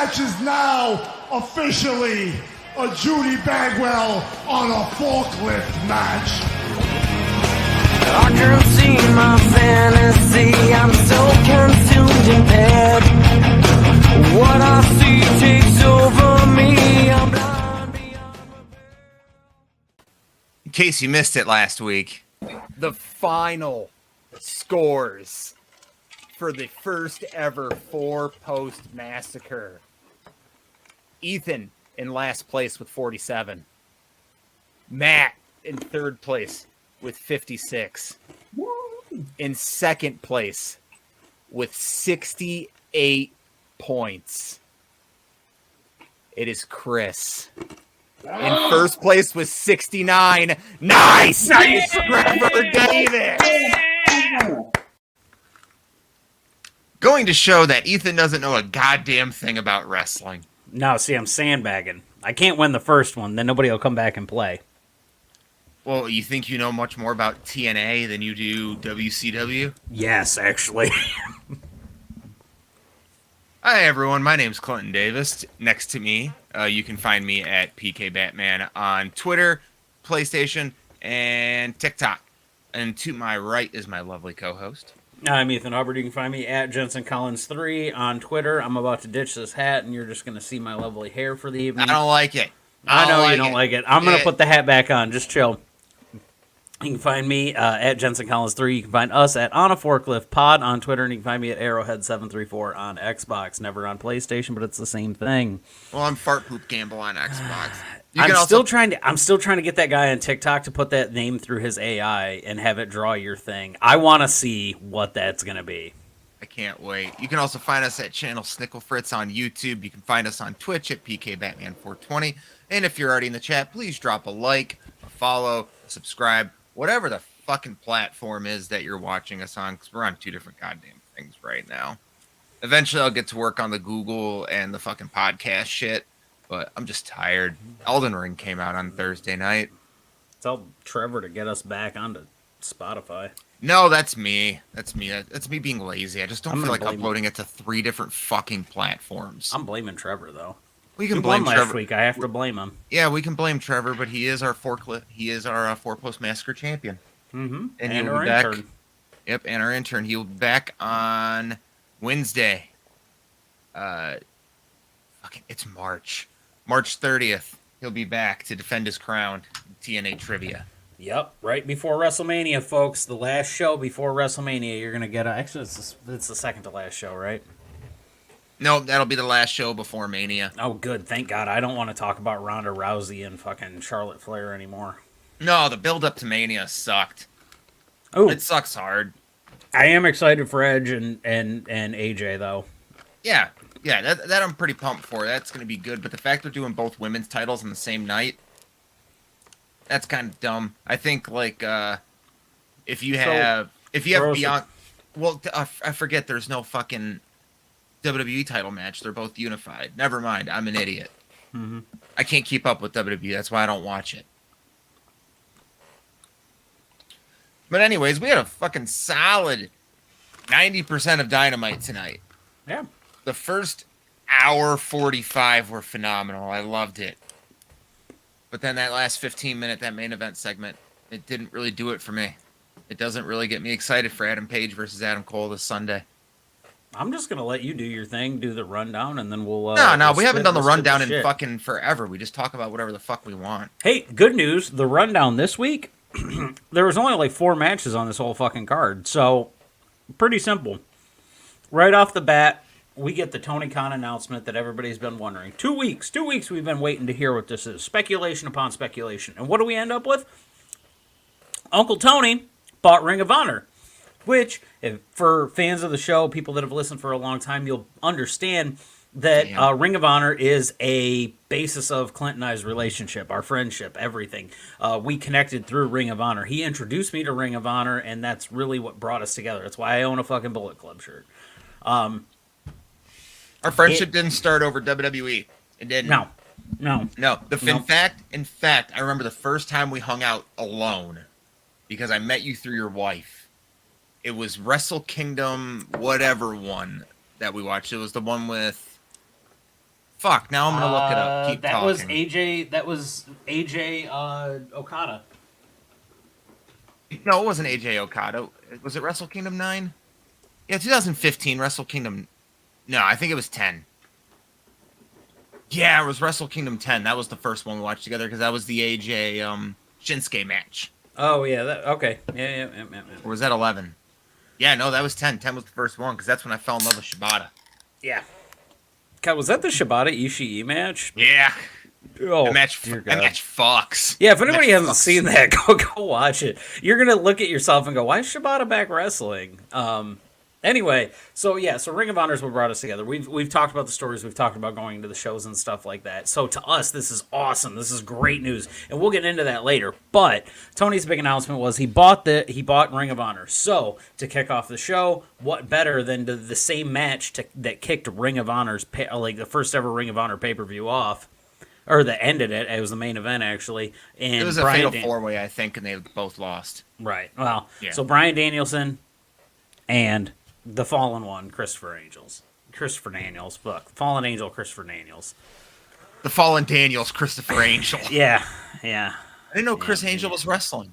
match is now officially a Judy Bagwell on a forklift match. I can see my fantasy, I'm so consumed in bed. What I see takes over me, I'm blind beyond repair. In case you missed it last week, The final scores for the first ever 4-post massacre. Ethan in last place with 47. Matt in third place with 56. In second place with 68 points. It is Chris. In first place with 69. Nice! Nice, Trevor Davis! going to show that Ethan doesn't know a goddamn thing about wrestling. No, see, I'm sandbagging. I can't win the first one, then nobody will come back and play. Well, you think you know much more about TNA than you do WCW? Yes, actually. Hi, everyone. My name's Clinton Davis. Next to me, you can find me at PK Batman on Twitter, PlayStation, and TikTok. And to my right is my lovely co-host. I'm Ethan Hubbard. You can find me at Jensen Collins 3 on Twitter. I'm about to ditch this hat, and you're just going to see my lovely hair for the evening. I don't like it. I know you don't like it. I'm going to put the hat back on. Just chill. You can find me at Jensen Collins 3. You can find us at On a Forklift Pod on Twitter, and you can find me at Arrowhead734 on Xbox. Never on PlayStation, but it's the same thing. Well, I'm Fart Poop Gamble on Xbox. I'm still trying to get that guy on TikTok to put that name through his AI and have it draw your thing. I want to see what that's going to be. I can't wait. You can also find us at Channel Snickle Fritz on YouTube. You can find us on Twitch at PKBatman420. And if you're already in the chat, please drop a like, a follow, a subscribe, whatever the fucking platform is that you're watching us on, because we're on two different goddamn things right now. Eventually, I'll get to work on the Google and the fucking podcast shit, but I'm just tired. Elden Ring came out on Thursday night. Tell Trevor to get us back onto Spotify. No, that's me. That's me. That's me being lazy. I just don't feel like uploading it to 3 different fucking platforms. I'm blaming Trevor, though. We can blame Trevor. Last week, I have to blame him. Yeah, we can blame Trevor, but he is our forklift. He is our 4-post massacre champion. Mm-hmm. And our intern. Yep, and our intern. He'll be back on Wednesday. It's March 30th. He'll be back to defend his crown. TNA trivia. Yep, right before WrestleMania, folks. The last show before WrestleMania, you're gonna get. Actually, it's the second to last show, right? No, that'll be the last show before Mania. Oh, good. Thank God. I don't want to talk about Ronda Rousey and fucking Charlotte Flair anymore. No, the build up to Mania sucked. Oh, it sucks hard. I am excited for Edge and AJ though. Yeah, that I'm pretty pumped for. That's gonna be good. But the fact they're doing both women's titles on the same night, that's kind of dumb. I think like if you have Beyond, well, I forget. There's no fucking WWE title match. They're both unified. Never mind. I'm an idiot. Mm-hmm. I can't keep up with WWE. That's why I don't watch it. But anyways, we had a fucking solid 90% of Dynamite tonight. Yeah. The first hour 45 were phenomenal. I loved it. But then that last 15-minute, that main event segment, it didn't really do it for me. It doesn't really get me excited for Adam Page versus Adam Cole this Sunday. I'm just going to let you do your thing, do the rundown, and then we'll... No, we haven't done the rundown in fucking forever. We just talk about whatever the fuck we want. Hey, good news. The rundown this week, there was only like 4 matches on this whole fucking card. So, pretty simple. Right off the bat, we get the Tony Khan announcement that everybody's been wondering. 2 weeks we've been waiting to hear what this is. Speculation upon speculation. And what do we end up with? Uncle Tony bought Ring of Honor. Which, for fans of the show, people that have listened for a long time, you'll understand that Ring of Honor is a basis of Clint and I's relationship, our friendship, everything. We connected through Ring of Honor. He introduced me to Ring of Honor, and that's really what brought us together. That's why I own a fucking Bullet Club shirt. Our friendship didn't start over WWE. It didn't. No. In fact, I remember the first time we hung out alone because I met you through your wife. It was Wrestle Kingdom, whatever one that we watched. It was the one with Fuck, now I'm gonna look it up. Keep that talking. was AJ. That was AJ Okada. No, it wasn't AJ Okada. Was it Wrestle Kingdom 9? Yeah, 2015 Wrestle Kingdom. No, I think it was 10. Yeah, it was Wrestle Kingdom 10. That was the first one we watched together because that was the AJ Shinsuke match. Oh yeah, okay. Yeah. Or was that 11? Yeah, no, that was 10. 10 was the first one because that's when I fell in love with Shibata. Yeah. God, was that the Shibata Ishii match? Yeah. Oh, that match fucks. Yeah, if anybody hasn't seen that, go watch it. You're gonna look at yourself and go, "Why is Shibata back wrestling?" Anyway, so Ring of Honor is what brought us together. We've talked about the stories, we've talked about going to the shows and stuff like that. So to us, this is awesome. This is great news, and we'll get into that later. But Tony's big announcement was he bought Ring of Honor. So to kick off the show, what better than the same match that kicked Ring of Honor's the first ever Ring of Honor pay-per-view off. Or that ended it. It was the main event, actually. And it was a fatal four-way, I think, and they both lost. Right. Well, yeah. So Bryan Danielson and the Fallen One, Christopher Daniels. Fuck. Fallen Angel, Christopher Daniels. The Fallen Daniels, Christopher Angel. Yeah. I didn't know Chris Angel was wrestling.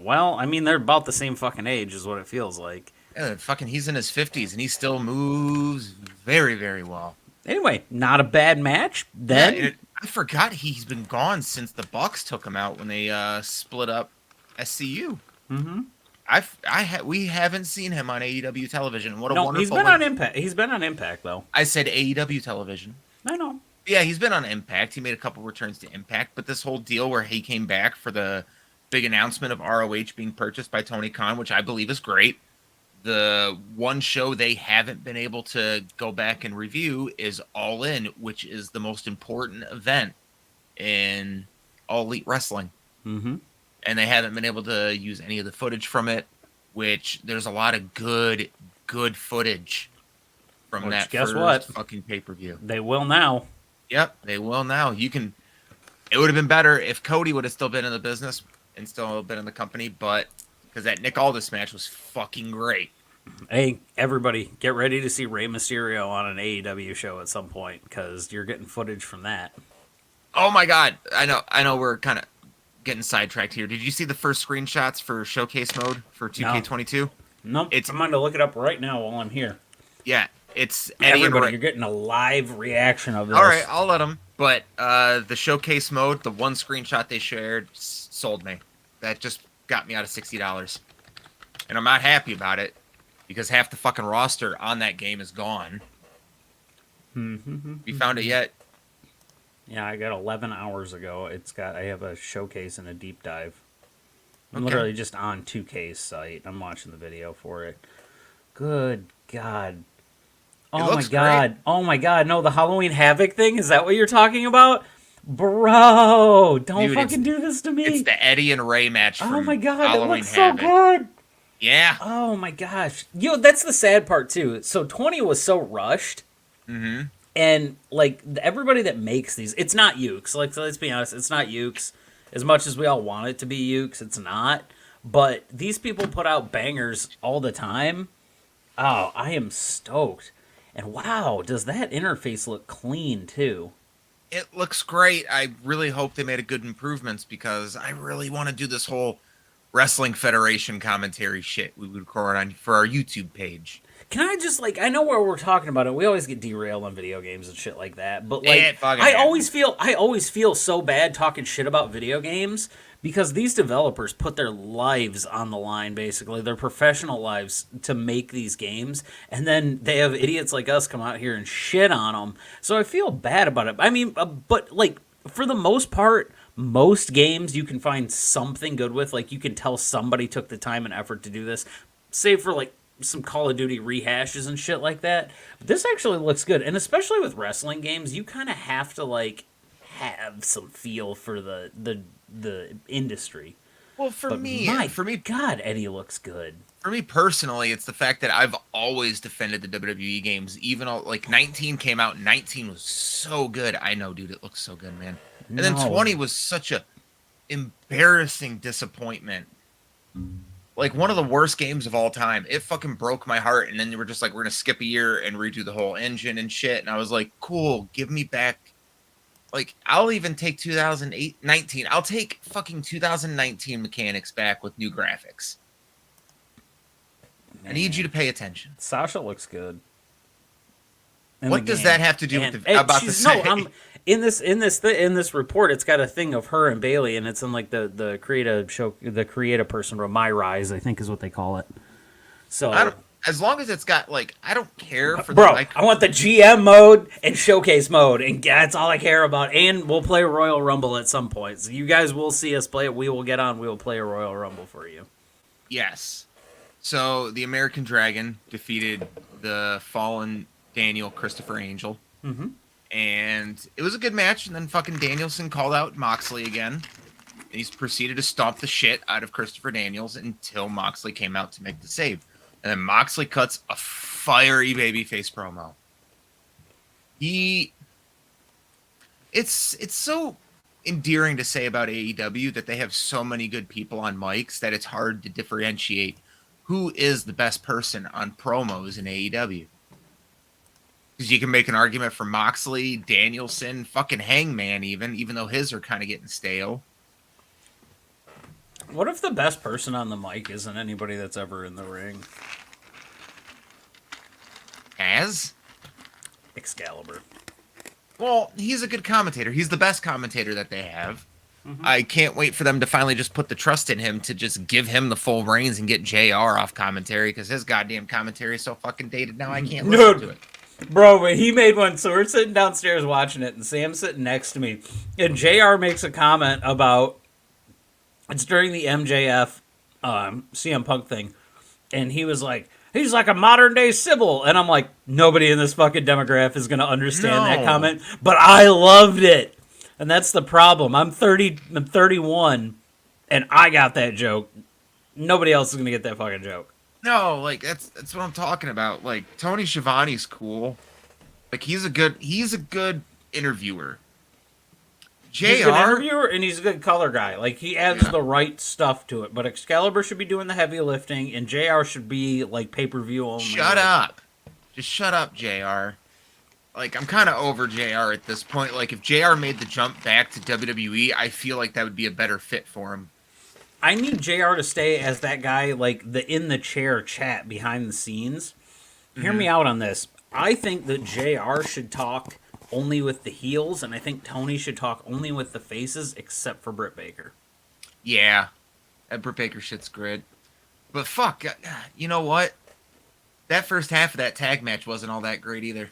Well, I mean, they're about the same fucking age is what it feels like. Yeah, he's in his 50s, and he still moves very, very well. Anyway, not a bad match. Then yeah, I forgot he's been gone since the Bucks took him out when they split up SCU. Mm-hmm. We haven't seen him on AEW television. What a wonderful. He's been on Impact. He's been on Impact though. I said AEW television. I know. Yeah, he's been on Impact. He made a couple returns to Impact, but this whole deal where he came back for the big announcement of ROH being purchased by Tony Khan, which I believe is great. The one show they haven't been able to go back and review is All In, which is the most important event in All Elite Wrestling. Mm-hmm. And they haven't been able to use any of the footage from it, which there's a lot of good footage from that first fucking pay-per-view. They will now. Yep, they will now. It would have been better if Cody would have still been in the business and still been in the company, but because that Nick Aldis match was fucking great. Hey, everybody, get ready to see Rey Mysterio on an AEW show at some point, because you're getting footage from that. Oh my god, I know we're kind of getting sidetracked here. Did you see the first screenshots for Showcase Mode for 2K22? Nope. I'm going to look it up right now while I'm here. Yeah, it's Eddie and Ray. You're getting a live reaction of this. All right, I'll let them. But the Showcase Mode, the one screenshot they shared, sold me. That just got me out of $60. And I'm not happy about it because half the fucking roster on that game is gone. You found it yet? Yeah, I got 11 hours ago. I have a showcase and a deep dive. I'm literally just on 2K's site. I'm watching the video for it. Good God. Oh my God. Great. Oh my God. No, the Halloween Havoc thing? Is that what you're talking about? Bro, don't fucking do this to me. It's the Eddie and Ray match from Oh my God, Halloween it looks Havoc. so good. Yeah. Oh my gosh. That's the sad part too. So 20 was so rushed. Mm-hmm. And like everybody that makes these, it's not Ukes. Like, so let's be honest, it's not Ukes. As much as we all want it to be Ukes, it's not. But these people put out bangers all the time. Oh, I am stoked. And wow, does that interface look clean too? It looks great. I really hope they made good improvements because I really want to do this whole Wrestling Federation commentary shit we would record on for our YouTube page. Can I just I know where we're talking about it. We always get derailed on video games and shit like that. But I always feel so bad talking shit about video games because these developers put their lives on the line, basically their professional lives to make these games, and then they have idiots like us come out here and shit on them. So I feel bad about it. I mean, but for the most part, most games you can find something good with. You can tell somebody took the time and effort to do this, save for some Call of Duty rehashes and shit like that. But this actually looks good, and especially with wrestling games, you kind of have to have some feel for the industry. Well, for me, God, Eddie looks good. For me personally, it's the fact that I've always defended the WWE games, even though 19 came out. 19 was so good. I know, dude, it looks so good, man. And then 20 was such a embarrassing disappointment. like one of the worst games of all time. It fucking broke my heart. And then they were just like, we're gonna skip a year and redo the whole engine and shit. And I was like, cool, give me back. Like, I'll even take 2019. I'll take fucking 2019 mechanics back with new graphics. I need you to pay attention. Sasha looks good. What does that have to do with the, about the say? No, in this report, it's got a thing of her and Bailey, and it's in like the creative person, My Rise, I think is what they call it. So as long as it's got like, I don't care for bro. the I want the GM mode and showcase mode, and that's all I care about. And we'll play Royal Rumble at some point. So you guys will see us play it. We will get on. We will play a Royal Rumble for you. Yes. So the American Dragon defeated the fallen Daniel Christopher Angel. Mm-hmm. And it was a good match. And then fucking Danielson called out Moxley again. And he's proceeded to stomp the shit out of Christopher Daniels until Moxley came out to make the save. And then Moxley cuts a fiery babyface promo. It's so endearing to say about AEW that they have so many good people on mics that it's hard to differentiate who is the best person on promos in AEW. Because you can make an argument for Moxley, Danielson, fucking Hangman even though his are kind of getting stale. What if the best person on the mic isn't anybody that's ever in the ring? Excalibur. Well, he's a good commentator. He's the best commentator that they have. Mm-hmm. I can't wait for them to finally just put the trust in him to just give him the full reins and get JR off commentary, because his goddamn commentary is so fucking dated now I can't listen to it. Bro, but he made one, so we're sitting downstairs watching it, and Sam's sitting next to me, and JR makes a comment about, it's during the MJF CM Punk thing, and he was like, he's like a modern day Sybil, and I'm like, nobody in this fucking demographic is going to understand that comment, but I loved it. And that's the problem. I'm 31, and I got that joke. Nobody else is going to get that fucking joke. No, like that's what I'm talking about. Like Tony Schiavone's cool. Like he's a good interviewer. JR, he's a good interviewer and he's a good color guy. Like he adds the right stuff to it. But Excalibur should be doing the heavy lifting, and JR should be like pay-per-view only. Shut up. Just shut up, JR. Like, I'm kind of over JR at this point. Like, if JR made the jump back to WWE, I feel like that would be a better fit for him. I need JR to stay as that guy, like, the in-the-chair chat behind the scenes. Hear me out on this. I think that JR should talk only with the heels, and I think Tony should talk only with the faces, except for Britt Baker. Yeah. That Britt Baker shit's great. But fuck, you know what? That first half of that tag match wasn't all that great either.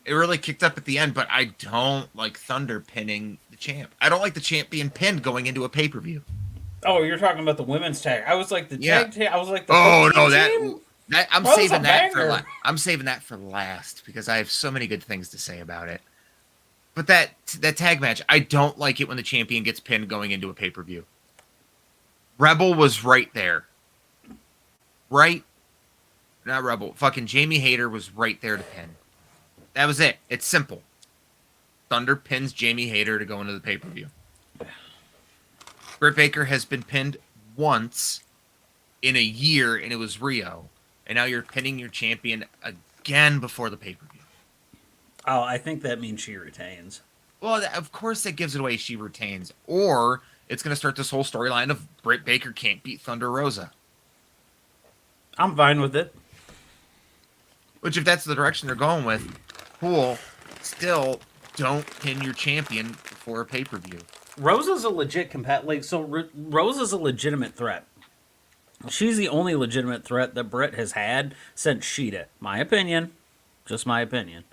It really kicked up at the end, but I don't like Thunder pinning the champ. I don't like the champ being pinned going into a pay-per-view. Oh, you're talking about the women's tag. I was like the tag team. I was like the that I'm That was saving a that banger. for I'm saving that for last because I have so many good things to say about it. But that tag match, I don't like it when the champion gets pinned going into a pay-per-view. Rebel was right there. Right? Not Rebel. Fucking Jamie Hayter was right there to pin. That was it. It's simple. Thunder pins Jamie Hayter to go into the pay-per-view. Britt Baker has been pinned once in a year, and it was Rio. And now you're pinning your champion again before the pay-per-view. Oh, I think that means she retains. Well, of course that gives it away she retains. Or it's going to start this whole storyline of Britt Baker can't beat Thunder Rosa. I'm fine with it. Which, if that's the direction they're going with, cool. Still, don't pin your champion before a pay-per-view. Rosa's a legit Rosa's a legitimate threat. She's the only legitimate threat that Britt has had since Sheeta. My opinion. Just my opinion.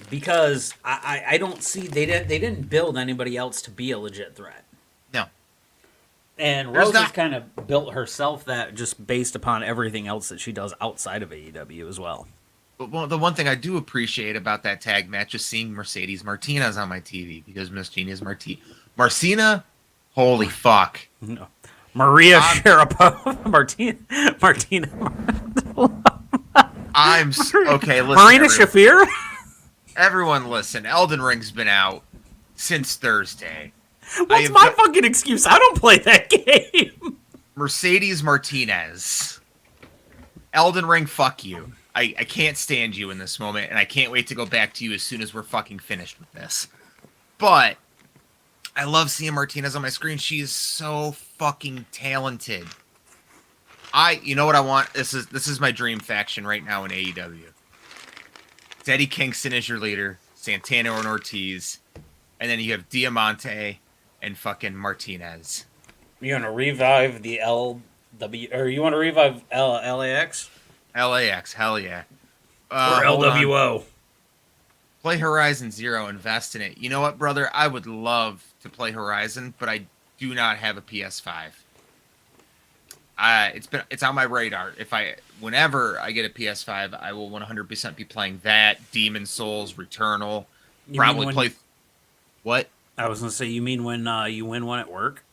Because I don't see they didn't build anybody else to be a legit threat. No. And Rosa's kind of built herself that just based upon everything else that she does outside of AEW as well. But the one thing I do appreciate about that tag match is seeing Mercedes Martinez on my TV because Miss Genius Marcina, holy fuck. No. Maria Sharapova. Martina. Okay, listen. Marina Shafir? Everyone listen. Elden Ring's been out since Thursday. What's my fucking excuse? I don't play that game. Mercedes Martinez. Elden Ring, fuck you. I can't stand you in this moment, and I can't wait to go back to you as soon as we're fucking finished with this. But I love seeing Martinez on my screen. She is so fucking talented. You know what I want? This is my dream faction right now in AEW. It's Eddie Kingston is your leader, Santana and Ortiz, and then you have Diamante and fucking Martinez. You want to revive the LW, or you want to revive LAX? LAX, hell yeah. Or LWO. Play Horizon Zero, invest in it. You know what, brother? I would love to play Horizon, but I do not have a PS5. It's on my radar. Whenever I get a PS5, I will 100% be playing that, Demon Souls, Returnal. Probably play. What? I was gonna say, you mean when you win one at work?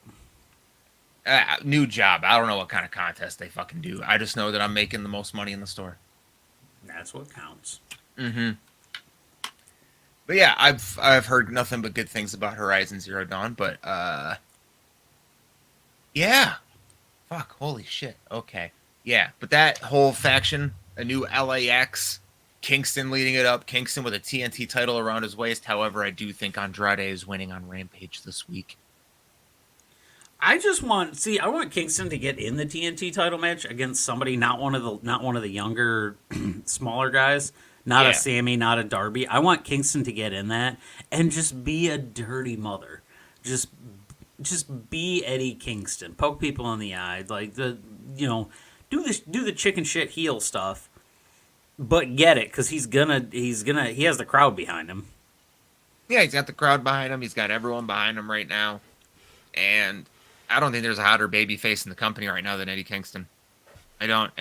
New job. I don't know what kind of contest they fucking do. I just know that I'm making the most money in the store. That's what counts. Mm-hmm. But yeah, I've heard nothing but good things about Horizon Zero Dawn. But yeah, fuck, holy shit. Okay, yeah, but that whole faction, a new LAX, Kingston leading it up. Kingston with a TNT title around his waist. However, I do think Andrade is winning on Rampage this week. I want Kingston to get in the TNT title match against somebody, not one of the younger, smaller guys, not a Sammy, not a Darby. I want Kingston to get in that and just be a dirty mother. Just be Eddie Kingston. Poke people in the eye, do the chicken shit heel stuff, but get it, because he has the crowd behind him. Yeah, he's got the crowd behind him. He's got everyone behind him right now, and I don't think there's a hotter baby face in the company right now than Eddie Kingston. I don't.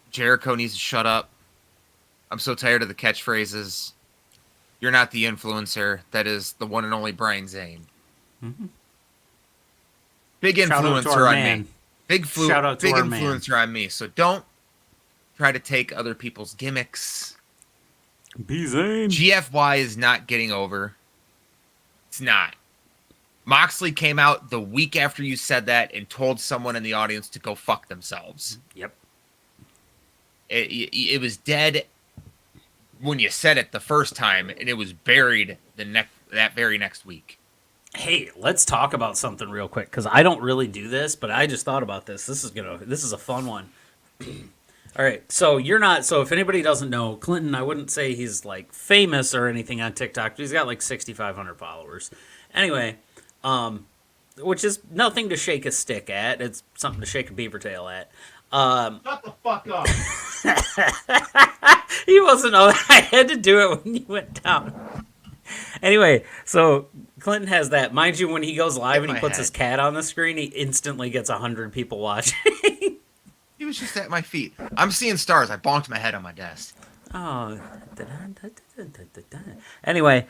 Jericho needs to shut up. I'm so tired of the catchphrases. You're not the influencer. That is the one and only Brian Zane. Mm-hmm. Big influencer on me. Big influencer on me. So don't try to take other people's gimmicks. Be Zane. GFY is not getting over. It's not. Moxley came out the week after you said that and told someone in the audience to go fuck themselves. Yep. It was dead when you said it the first time, and it was buried that very next week. Hey, let's talk about something real quick, because I don't really do this, but I just thought about this. This is a fun one. All right, so if anybody doesn't know, Clinton, I wouldn't say he's like famous or anything on TikTok, but he's got like 6,500 followers. Anyway, which is nothing to shake a stick at. It's something to shake a beaver tail at. Shut the fuck up. He wasn't. I had to do it when you went down. Anyway, so Clinton has that. Mind you, when he goes live and he puts his cat on the screen, he instantly gets 100 people watching. He was just at my feet. I'm seeing stars. I bonked my head on my desk. Oh. Anyway,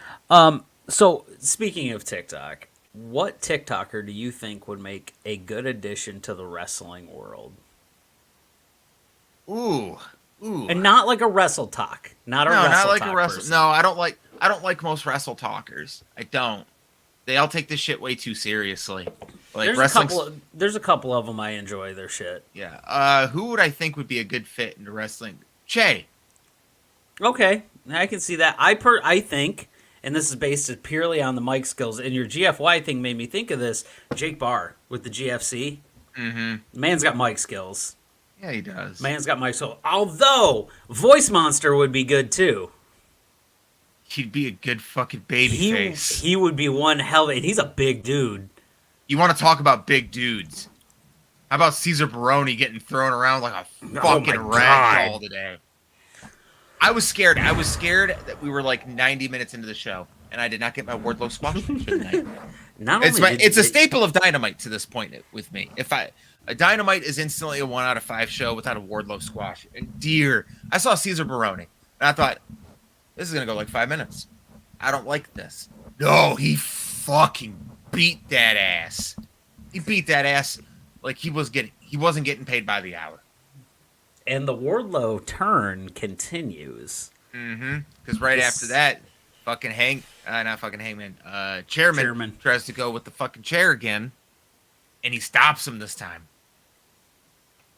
so speaking of TikTok, what TikToker do you think would make a good addition to the wrestling world? Ooh. And not like a wrestle talk. Not like a wrestle. Person. No, I don't like most wrestle talkers. I don't. They all take this shit way too seriously. Like there's a couple of them I enjoy their shit. Yeah. Who would I think would be a good fit into wrestling? Che. Okay, I can see that. I think, and this is based purely on the mic skills, and your GFY thing made me think of this. Jake Barr with the GFC. Mm-hmm. Man's got mic skills. Yeah, he does. Man's got mic skills. Although, Voice Monster would be good, too. He'd be a good fucking baby face. He would be one hell of a... He's a big dude. You want to talk about big dudes? How about Caesar Baroni getting thrown around like a fucking rag doll today? I was scared. I was scared that we were like 90 minutes into the show, and I did not get my Wardlow squash tonight. It's a staple of Dynamite to this point with me. A Dynamite is instantly a 1 out of 5 show without a Wardlow squash. And I saw Caesar Baroni, and I thought, this is going to go like 5 minutes. I don't like this. No, he fucking beat that ass. He beat that ass like he wasn't getting paid by the hour. And the Wardlow turn continues. Mm-hmm. Because after that, not fucking Hangman, chairman tries to go with the fucking chair again, and he stops him this time.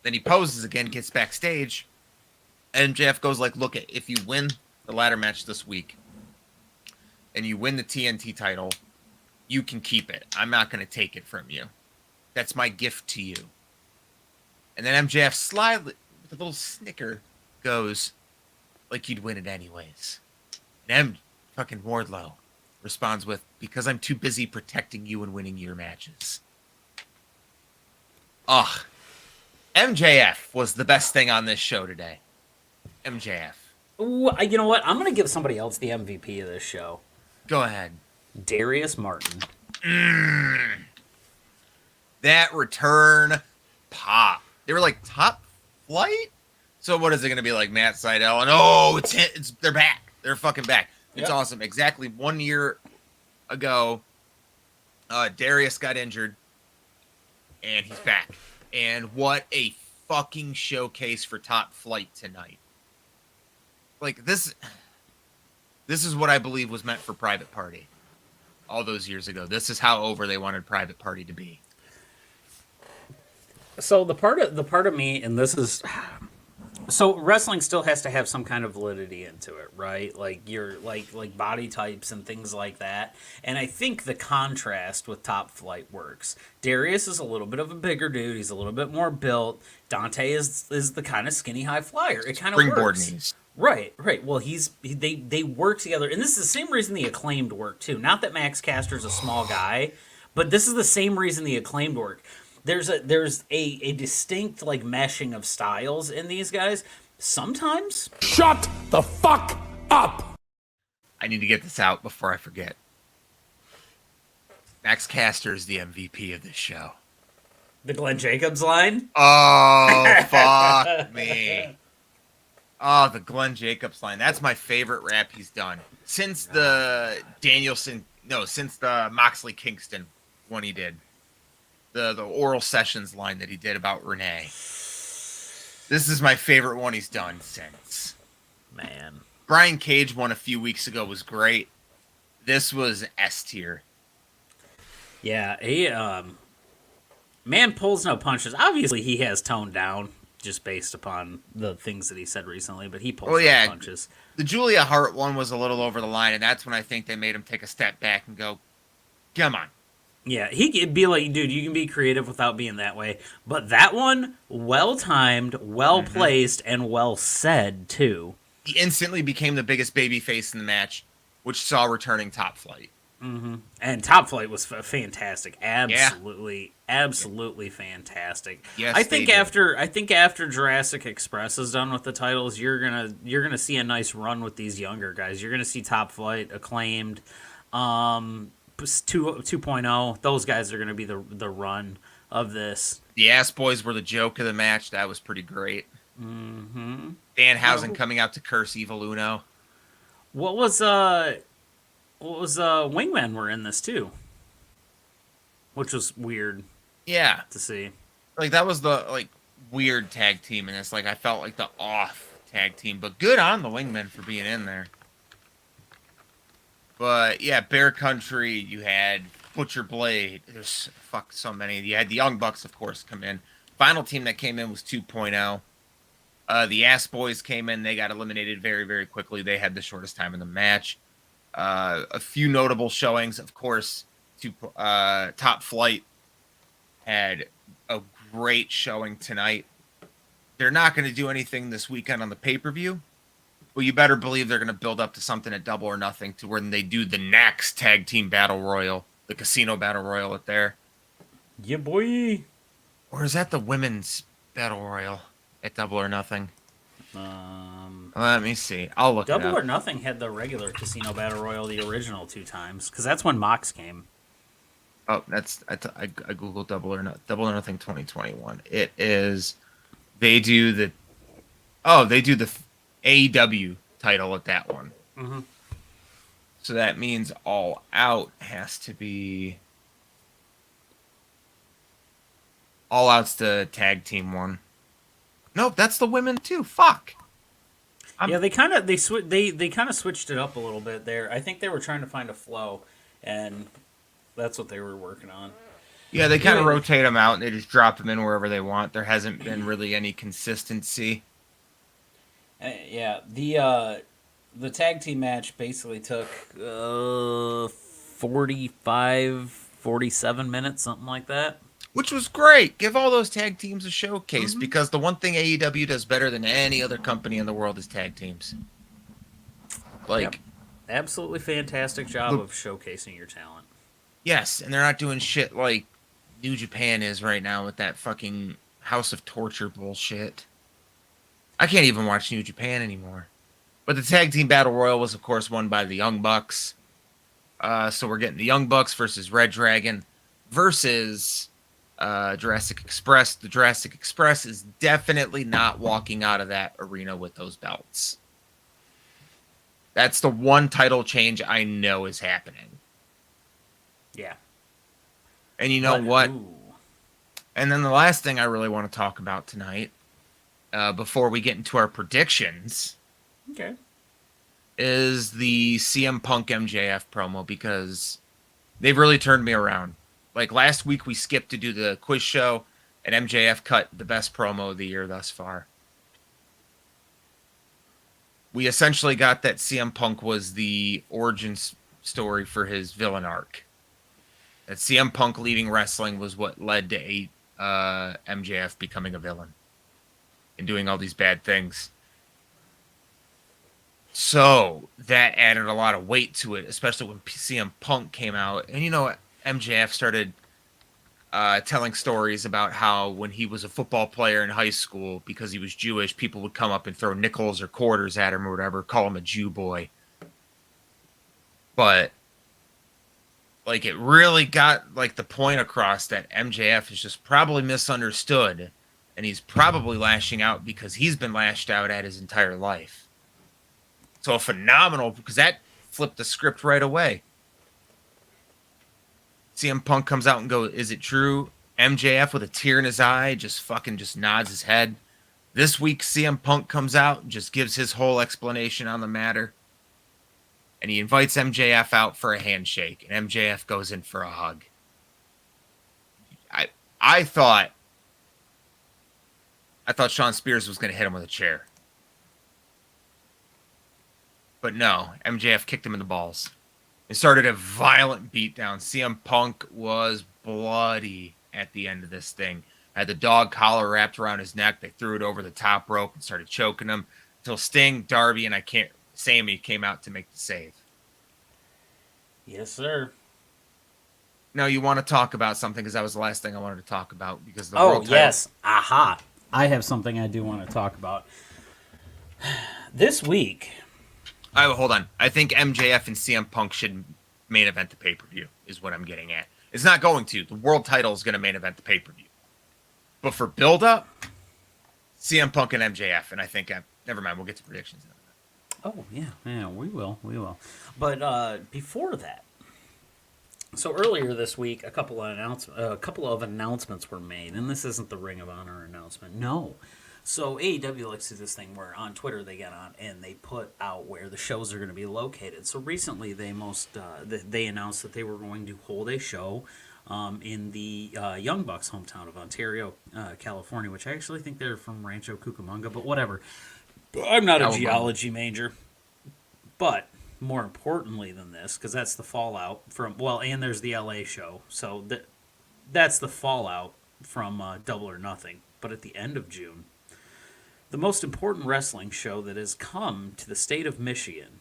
Then he poses again, gets backstage, and MJF goes like, look, if you win the ladder match this week, and you win the TNT title, you can keep it. I'm not going to take it from you. That's my gift to you. And then MJF slyly, with a little snicker, goes, like you'd win it anyways. And fucking Wardlow responds with, because I'm too busy protecting you and winning your matches. Ugh. MJF was the best thing on this show today. MJF. Ooh, you know what? I'm going to give somebody else the MVP of this show. Go ahead. Darius Martin. That return pop. They were like top flight? So what is it going to be like, Matt Sydal? And they're back. They're fucking back. It's awesome. Exactly 1 year ago, Darius got injured, and he's back. And what a fucking showcase for Top Flight tonight. Like, this is what I believe was meant for Private Party all those years ago. This is how over they wanted Private Party to be. So the part of me, and this is... So wrestling still has to have some kind of validity into it, right? Like your like body types and things like that. And I think the contrast with Top Flight works. Darius is a little bit of a bigger dude. He's a little bit more built. Dante is the kind of skinny high flyer. It kind of Springboard works. knees. Right. Well, they work together, and this is the same reason the Acclaimed work too. Not that Max Caster's a small guy, but this is the same reason the Acclaimed work. There's a distinct like meshing of styles in these guys. Sometimes. Shut the fuck up! I need to get this out before I forget. Max Caster is the MVP of this show. The Glenn Jacobs line? Oh, fuck me. Oh, the Glenn Jacobs line. That's my favorite rap he's done. Since the since the Moxley Kingston one he did. The oral sessions line that he did about Renee. This is my favorite one he's done since. Man. Brian Cage one a few weeks ago was great. This was S tier. Yeah, he man pulls no punches. Obviously he has toned down just based upon the things that he said recently, but he pulls no punches. The Julia Hart one was a little over the line, and that's when I think they made him take a step back and go, come on. Yeah, he could be like, dude, you can be creative without being that way. But that one, well-timed, well-placed, and well-said, too. He instantly became the biggest babyface in the match, which saw returning Top Flight. Mm-hmm. And Top Flight was fantastic. Absolutely fantastic. Yes, I think after Drastic Express is done with the titles, you're gonna see a nice run with these younger guys. You're gonna see Top Flight, Acclaimed, 2.0, those guys are going to be the run of this. The Ass Boys were the joke of the match. That was pretty great. Mm-hmm. Danhausen coming out to curse Evil Uno. What was Wingmen were in this too, which was weird. Yeah, to see. Like that was the weird tag team in this. Like I felt like the off tag team, but good on the Wingmen for being in there. But, yeah, Bear Country, you had Butcher Blade. There's, so many. You had the Young Bucks, of course, come in. Final team that came in was 2.0. The Ass Boys came in. They got eliminated very, very quickly. They had the shortest time in the match. A few notable showings. Of course, Top Flight had a great showing tonight. They're not going to do anything this weekend on the pay-per-view. Well, you better believe they're going to build up to something at Double or Nothing to when they do the next tag team battle royal, the casino battle royal at there. Yeah, boy. Or is that the women's battle royal at Double or Nothing? Let me see. I'll look Double it up. or Nothing had the regular casino battle royal, the original 2 times, because that's when Mox came. Oh, I googled Double or Nothing 2021. It is. They do the AEW title at that one. Mm-hmm. So that means All Out has to be... All Out's the tag team one. Nope, that's the women too. Fuck. Yeah, they kind of switched it up a little bit there. I think they were trying to find a flow, and that's what they were working on. Yeah, they kind of rotate them out and they just drop them in wherever they want. There hasn't been really any consistency. Yeah, the tag team match basically took 45, 47 minutes, something like that. Which was great. Give all those tag teams a showcase because the one thing AEW does better than any other company in the world is tag teams. Yep. Absolutely fantastic job of showcasing your talent. Yes, and they're not doing shit like New Japan is right now with that fucking House of Torture bullshit. I can't even watch New Japan anymore. But the tag team battle royal was, of course, won by the Young Bucks. So we're getting the Young Bucks versus Red Dragon versus Drastic Express. The Drastic Express is definitely not walking out of that arena with those belts. That's the one title change I know is happening. Yeah. And you know what? And then the last thing I really want to talk about tonight, before we get into our predictions, is the CM Punk MJF promo, because they've really turned me around. Like last week, we skipped to do the quiz show, and MJF cut the best promo of the year thus far. We essentially got that CM Punk was the origin story for his villain arc. That CM Punk leaving wrestling was what led to MJF becoming a villain and doing all these bad things. So that added a lot of weight to it, especially when CM Punk came out. And you know, MJF started telling stories about how when he was a football player in high school, because he was Jewish, people would come up and throw nickels or quarters at him or whatever, call him a Jew boy. But like it really got like the point across that MJF is just probably misunderstood, and he's probably lashing out because he's been lashed out at his entire life. So phenomenal, because that flipped the script right away. CM Punk comes out and goes, "Is it true?" MJF with a tear in his eye just nods his head. This week CM Punk comes out and just gives his whole explanation on the matter. And he invites MJF out for a handshake, and MJF goes in for a hug. I thought Shawn Spears was going to hit him with a chair. But no, MJF kicked him in the balls. It started a violent beatdown. CM Punk was bloody at the end of this thing. Had the dog collar wrapped around his neck. They threw it over the top rope and started choking him until Sting, Darby, and Sammy came out to make the save. Yes, sir. Now you want to talk about something, because that was the last thing I wanted to talk about, because the world title. Yes. Aha. I have something I do want to talk about. This week. Hold on. I think MJF and CM Punk should main event the pay-per-view, is what I'm getting at. It's not going to. The world title is going to main event the pay-per-view. But for build-up, CM Punk and MJF, and I think, never mind, we'll get to predictions. Oh, yeah, we will. But before that, so earlier this week, a couple of announcements were made, and this isn't the Ring of Honor announcement. No. So AEW likes to do this thing where on Twitter they get on and they put out where the shows are going to be located. So recently they announced that they were going to hold a show in the Young Bucks' hometown of Ontario, California, which I actually think they're from Rancho Cucamonga, but whatever. I'm not a geology major. But more importantly than this, because that's the fallout from, and there's the LA show. So that's the fallout from Double or Nothing. But at the end of June, the most important wrestling show that has come to the state of Michigan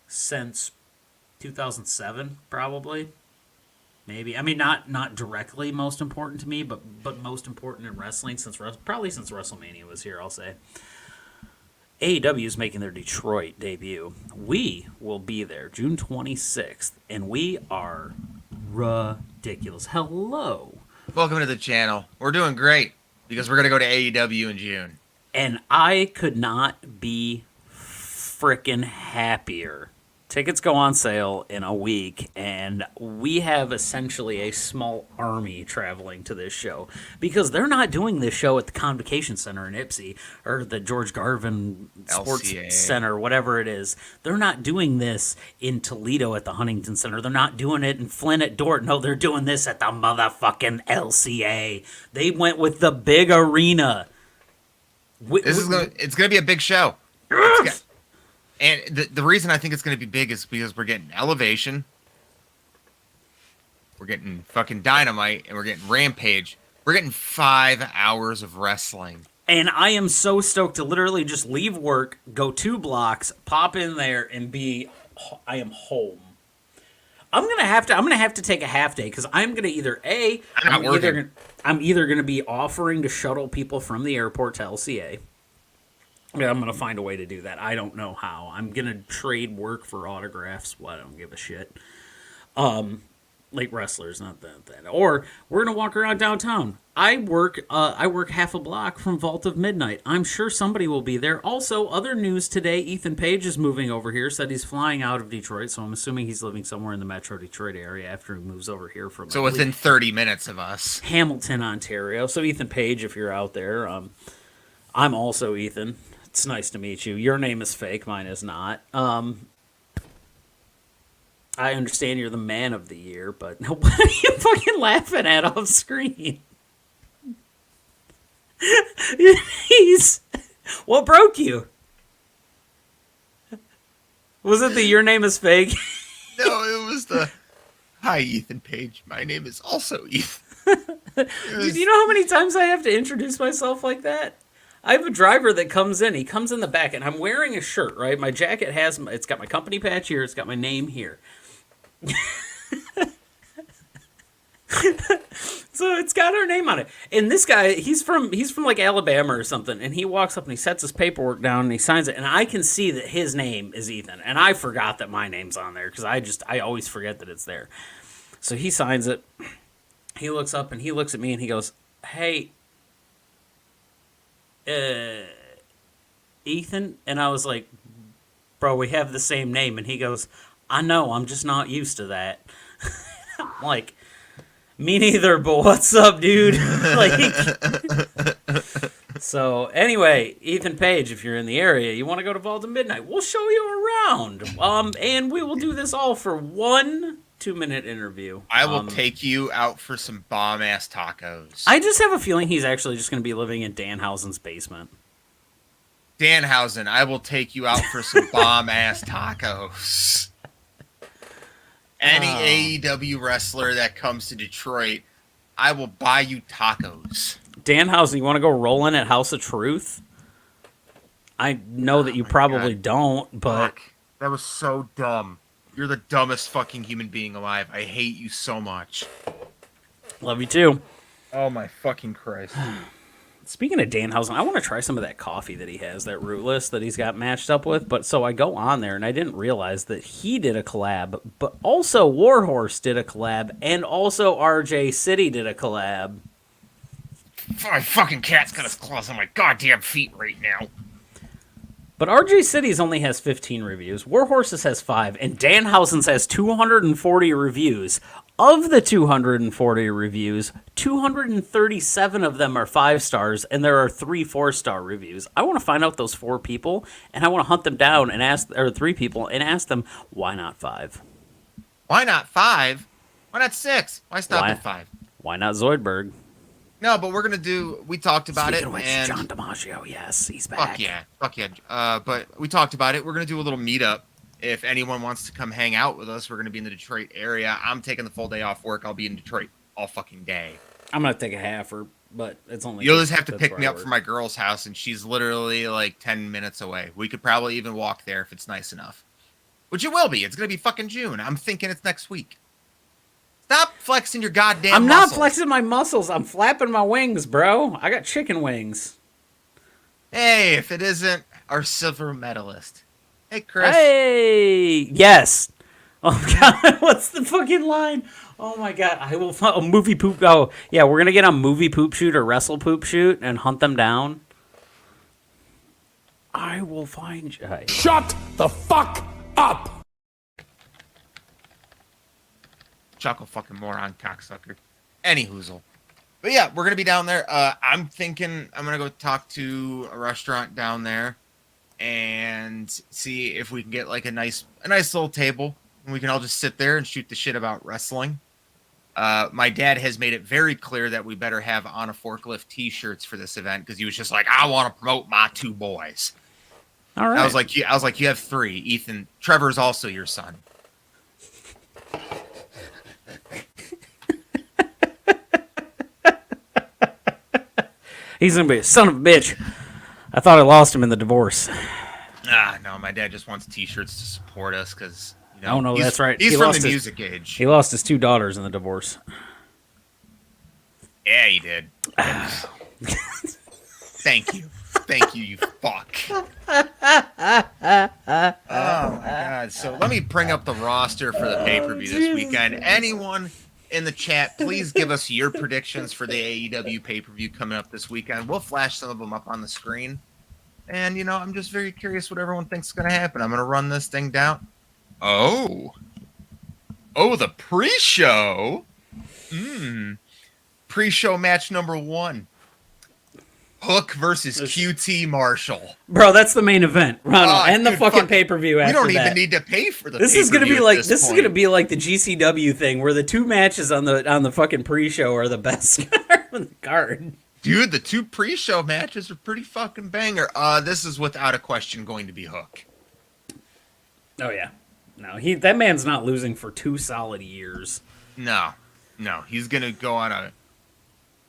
since 2007, probably. Maybe. I mean, not directly most important to me, but most important in wrestling probably since WrestleMania was here, I'll say. AEW is making their Detroit debut. We will be there June 26th, and we are ridiculous. Hello. Welcome to the channel. We're doing great because we're going to go to AEW in June. And I could not be freaking happier Tickets go on sale in a week, and we have essentially a small army traveling to this show because they're not doing this show at the Convocation Center in Ipsy or the George Garvin Sports LCA. Center, whatever it is. They're not doing this in Toledo at the Huntington Center. They're not doing it in Flint at Dordt. No, they're doing this at the motherfucking LCA. They went with the big arena. It's gonna be a big show. And the reason I think it's going to be big is because we're getting Elevation, we're getting fucking Dynamite, and we're getting Rampage. We're getting 5 hours of wrestling. And I am so stoked to literally just leave work, go 2 blocks, pop in there, and I am home. I'm gonna have to take a half day because I'm gonna I'm either gonna be offering to shuttle people from the airport to LCA. Yeah, I'm going to find a way to do that. I don't know how. I'm going to trade work for autographs. Well, I don't give a shit. Like wrestlers, not that. Or we're going to walk around downtown. I work half a block from Vault of Midnight. I'm sure somebody will be there. Also, other news today, Ethan Page is moving over here, said he's flying out of Detroit, so I'm assuming he's living somewhere in the Metro Detroit area after he moves over here from... So within 30 minutes of us. Hamilton, Ontario. So Ethan Page, if you're out there, I'm also Ethan. It's nice to meet you. Your name is fake. Mine is not. I understand you're the man of the year, but what are you fucking laughing at off screen? What broke you? Was it the your name is fake? No, it was the hi, Ethan Page. My name is also Ethan. Do you know how many times I have to introduce myself like that? I have a driver that comes in. He comes in the back, and I'm wearing a shirt, right? My jacket it's got my company patch here. It's got my name here. So it's got our name on it. And this guy, he's from like Alabama or something, and he walks up and he sets his paperwork down and he signs it, and I can see that his name is Ethan, and I forgot that my name's on there because I always forget that it's there. So he signs it. He looks up and he looks at me and he goes, "Hey, Ethan?" And I was like, "Bro, we have the same name." And he goes, "I know, I'm just not used to that." I'm like, "Me neither, but what's up, dude?" So anyway, Ethan Page, if you're in the area, you want to go to Vault of Midnight, we'll show you around. And we will do this all for 1 2-minute interview. I will take you out for some bomb-ass tacos. I just have a feeling he's actually just going to be living in Danhausen's basement. Danhausen, I will take you out for some bomb-ass tacos. Any AEW wrestler that comes to Detroit, I will buy you tacos. Danhausen, you want to go rolling at House of Truth? I know that you probably don't, but... Fuck. That was so dumb. You're the dumbest fucking human being alive. I hate you so much. Love you too. Oh my fucking Christ. Speaking of Danhausen, I want to try some of that coffee that he has, that Rootless that he's got matched up with. But so I go on there and I didn't realize that he did a collab, but also Warhorse did a collab, and also RJ City did a collab. My fucking cat's got his claws on my goddamn feet right now. But RJ City's only has 15 reviews. Warhorses has 5, and Danhausen's has 240 reviews. Of the 240 reviews, 237 of them are 5 stars, and there are 3 4-star reviews. I want to find out those 4 people, and I want to hunt them down and ask, or 3 people, and ask them, why not 5? Why not 5? Why not 6? Why stop at 5? Why not Zoidberg? No, but we're gonna do. We talked about Speaking it. Of which, and John DiMaggio, yes, he's back. Fuck yeah. But we talked about it. We're gonna do a little meetup. If anyone wants to come hang out with us, we're gonna be in the Detroit area. I'm taking the full day off work. I'll be in Detroit all fucking day. I'm gonna take a halfer, but it's only. You'll just have to pick me up from my girl's house, and she's literally like 10 minutes away. We could probably even walk there if it's nice enough. Which it will be. It's gonna be fucking June. I'm thinking it's next week. Stop flexing your goddamn I'm muscles. not flexing my muscles. I'm flapping my wings, bro. I got chicken wings. Hey, if it isn't our silver medalist. Hey, Chris. Hey! Yes! Oh, God. What's the fucking line? Oh, my God. I will find a movie poop. Oh, yeah, we're going to get on movie poop shoot or wrestle poop shoot and hunt them down. I will find you. Shut the fuck up! chuckle fucking moron cocksucker. Any hoozle. But yeah, we're gonna be down there. I'm thinking I'm gonna go talk to a restaurant down there and see if we can get like a nice little table and we can all just sit there and shoot the shit about wrestling. My dad has made it very clear that we better have On a Forklift t-shirts for this event because he was just like, I want to promote my 2 boys. All right. I was like, you have 3. Ethan, Trevor's also your son. He's gonna be a son of a bitch. I thought I lost him in the divorce. No, my dad just wants t-shirts to support us because, you know. Oh, no, that's right. He's He from lost the his- music age. He lost his 2 daughters in the divorce. Yeah, he did. Thank you. Thank you, you fuck. Oh, my God. So let me bring up the roster for the pay-per-view this weekend. Anyone in the chat, please give us your predictions for the AEW pay-per-view coming up this weekend. We'll flash some of them up on the screen. And, you know, I'm just very curious what everyone thinks is going to happen. I'm going to run this thing down. Oh, the pre-show? Pre-show match number 1. Hook versus QT Marshall. Bro, that's the main event. Ronald, and the dude, fucking pay-per-view after We don't that. even need to pay for the This is gonna be pay-per-view like at this is point. gonna be like the GCW thing where the 2 matches on the fucking pre-show are the best on the card. Dude, the 2 pre-show matches are pretty fucking banger. This is without a question going to be Hook. Oh yeah. No, that man's not losing for 2 solid years. No, he's gonna go on a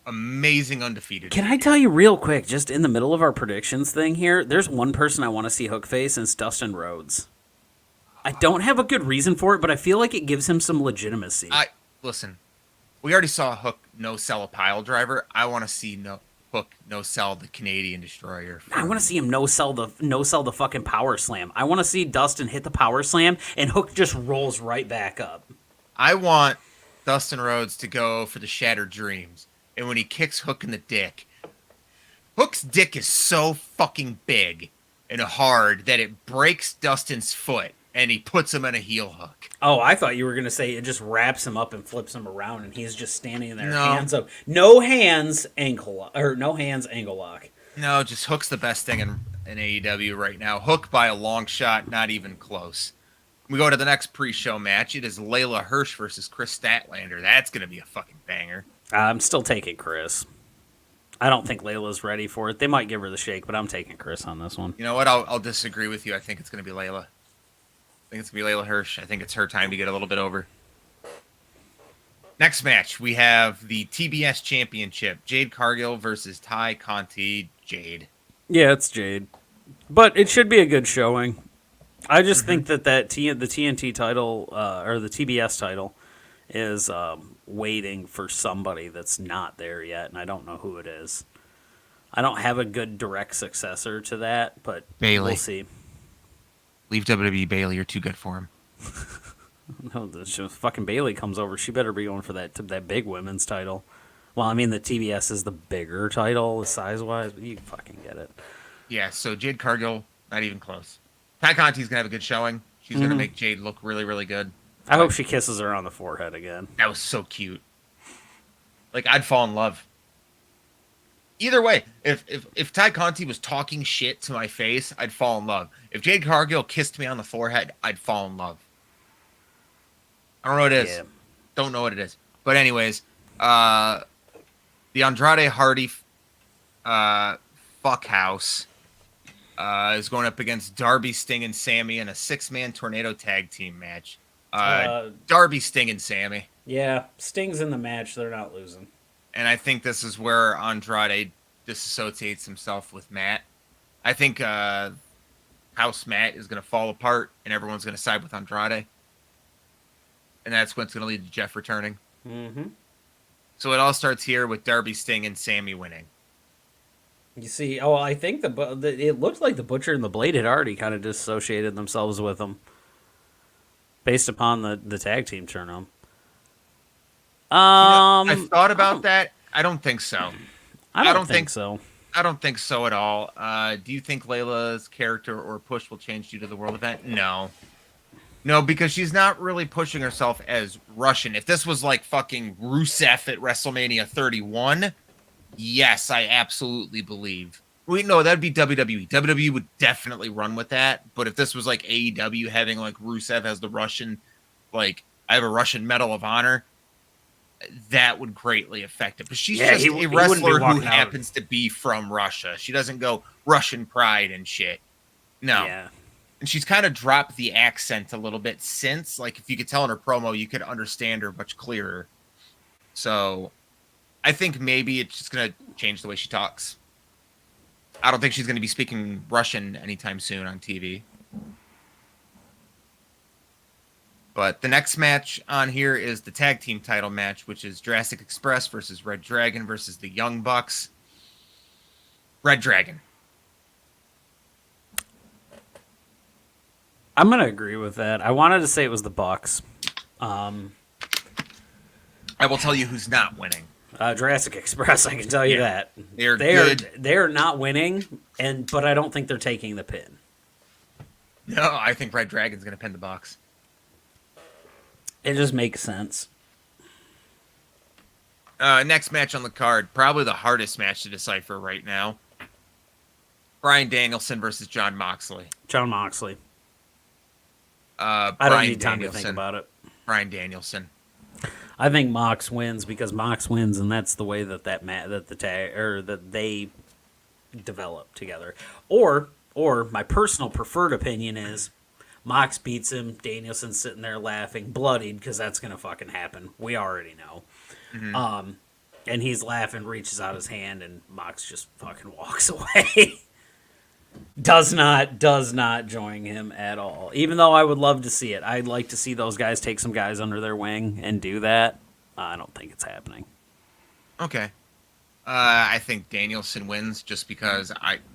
amazing undefeated. Can I tell you real quick, just in the middle of our predictions thing here, there's one person I want to see Hook face, and it's Dustin Rhodes. I don't have a good reason for it, but I feel like it gives him some legitimacy. Listen, we already saw Hook no sell a pile driver. I want to see Hook no sell the Canadian Destroyer. I want to see him no sell the fucking power slam. I want to see Dustin hit the power slam and Hook just rolls right back up. I want Dustin Rhodes to go for the Shattered Dreams. And when he kicks Hook in the dick, Hook's dick is so fucking big and hard that it breaks Dustin's foot and he puts him in a heel hook. Oh, I thought you were going to say it just wraps him up and flips him around and he's just standing there, No. hands up. No hands, ankle lock. Or no hands, angle lock. No, just Hook's the best thing in AEW right now. Hook by a long shot, not even close. We go to the next pre-show match. It is Layla Hearst versus Chris Statlander. That's going to be a fucking banger. I'm still taking Chris. I don't think Layla's ready for it. They might give her the shake, but I'm taking Chris on this one. You know what? I'll disagree with you. I think it's going to be Layla. I think it's going to be Layla Hirsch. I think it's her time to get a little bit over. Next match, we have the TBS Championship. Jade Cargill versus Ty Conti. Jade. Yeah, it's Jade. But it should be a good showing. I just think that the TNT title, or the TBS title, is waiting for somebody that's not there yet, and I don't know who it is. I don't have a good direct successor to that, but Bayley. we'll see. Leave WWE Bayley. You're too good for him. No, fucking Bayley comes over. She better be going for that big women's title. Well, I mean, the TBS is the bigger title, size-wise, but you fucking get it. Yeah, so Jade Cargill, not even close. Ty Conti's going to have a good showing. She's going to make Jade look really, really good. I hope she kisses her on the forehead again. That was so cute. Like, I'd fall in love. Either way, if Ty Conti was talking shit to my face, I'd fall in love. If Jade Cargill kissed me on the forehead, I'd fall in love. I don't know what it is. Yeah. Don't know what it is. But anyways, the Andrade Hardy fuckhouse is going up against Darby, Sting, and Sammy in a 6-man tornado tag team match. Darby, Sting, and Sammy. Yeah, Sting's in the match. They're not losing. And I think this is where Andrade disassociates himself with Matt. I think House Matt is going to fall apart, and everyone's going to side with Andrade. And that's what's going to lead to Jeff returning. Mm-hmm. So it all starts here with Darby, Sting, and Sammy winning. You see, I think it looked like the Butcher and the Blade had already kind of disassociated themselves with them, based upon the tag team turn-on. I thought about that. I don't think so. I don't think so. I don't think so at all. Do you think Layla's character or push will change due to the world event? No. No, because she's not really pushing herself as Russian. If this was like fucking Rusev at WrestleMania 31, yes, I absolutely believe. Wait, no, that'd be WWE. WWE would definitely run with that. But if this was like AEW having like Rusev as the Russian, like I have a Russian Medal of Honor, that would greatly affect it. But she's just a wrestler who happens to be from Russia. She doesn't go Russian pride and shit. No. Yeah. And she's kind of dropped the accent a little bit since. Like, if you could tell in her promo, you could understand her much clearer. So, I think maybe it's just going to change the way she talks. I don't think she's going to be speaking Russian anytime soon on TV. But the next match on here is the tag team title match, which is Drastic Express versus Red Dragon versus the Young Bucks. Red Dragon. I'm gonna agree with that. I wanted to say it was the Bucks. I will tell you who's not winning. Drastic Express, I can tell you that. They're good. They're not winning, but I don't think they're taking the pin. No, I think Red Dragon's going to pin the Bucks. It just makes sense. Next match on the card, probably the hardest match to decipher right now. Bryan Danielson versus Jon Moxley. John Moxley. I don't need time to think about it. Bryan Danielson. I think Mox wins because Mox wins, and that's the way that they develop together. Or my personal preferred opinion is Mox beats him. Danielson's sitting there laughing, bloodied, because that's gonna fucking happen. We already know. Mm-hmm. And he's laughing, reaches out his hand, and Mox just fucking walks away. Does not join him at all. Even though I would love to see it. I'd like to see those guys take some guys under their wing and do that. I don't think it's happening. Okay. I think Danielson wins just because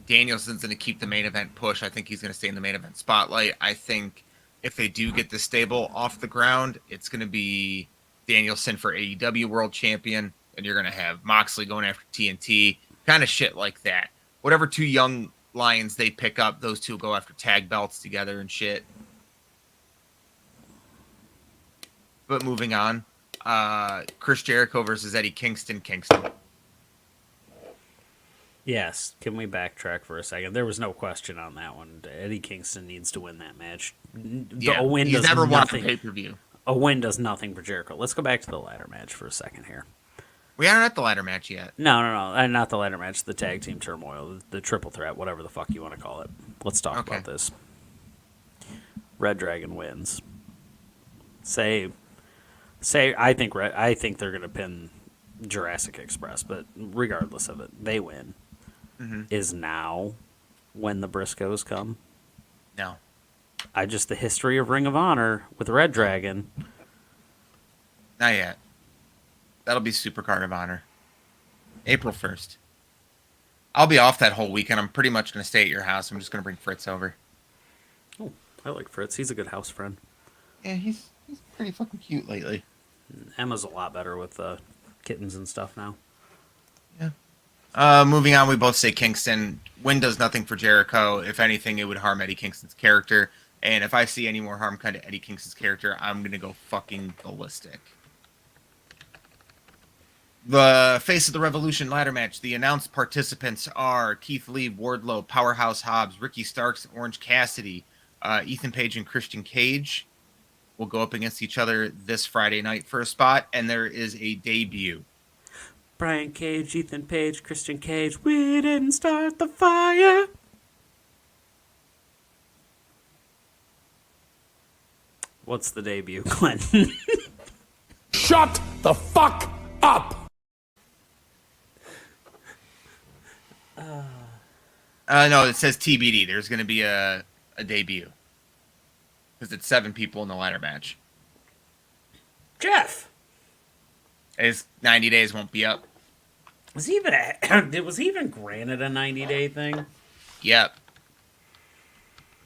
Danielson's going to keep the main event push. I think he's going to stay in the main event spotlight. I think if they do get the stable off the ground, it's going to be Danielson for AEW World Champion, and you're going to have Moxley going after TNT, kind of shit like that. Whatever two young lions they pick up, those two go after tag belts together and shit. But moving on, Chris Jericho versus Eddie Kingston. Yes. Can we backtrack for a second? There was no question on that one. Eddie Kingston needs to win that match. Yeah, he's never won a pay-per-view. A win does nothing for Jericho. Let's go back to the ladder match for a second here. We aren't at the ladder match yet. No, not the ladder match. The tag team turmoil, the triple threat, whatever the fuck you want to call it. Let's talk about this. Red Dragon wins. Say, I think they're gonna pin Jurassic Express, but regardless of it, they win. Mm-hmm. Is now when the Briscoes come? No. The history of Ring of Honor with Red Dragon. Not yet. That'll be Supercard of Honor. April 1st. I'll be off that whole weekend. I'm pretty much going to stay at your house. I'm just going to bring Fritz over. Oh, I like Fritz. He's a good house friend. Yeah, he's pretty fucking cute lately. Emma's a lot better with kittens and stuff now. Yeah. Moving on, we both say Kingston. Win does nothing for Jericho. If anything, it would harm Eddie Kingston's character. And if I see any more harm come to Eddie Kingston's character, I'm going to go fucking ballistic. The Face of the Revolution ladder match. The announced participants are Keith Lee, Wardlow, Powerhouse Hobbs, Ricky Starks, Orange Cassidy, Ethan Page, and Christian Cage will go up against each other this Friday night for a spot, and there is a debut. Brian Cage, Ethan Page, Christian Cage. We didn't start the fire. What's the debut, Clinton? Shut the fuck up! No, it says TBD. There's going to be a debut. Because it's 7 people in the ladder match. Jeff! His 90 days won't be up. Was he even granted a 90-day thing? Yep.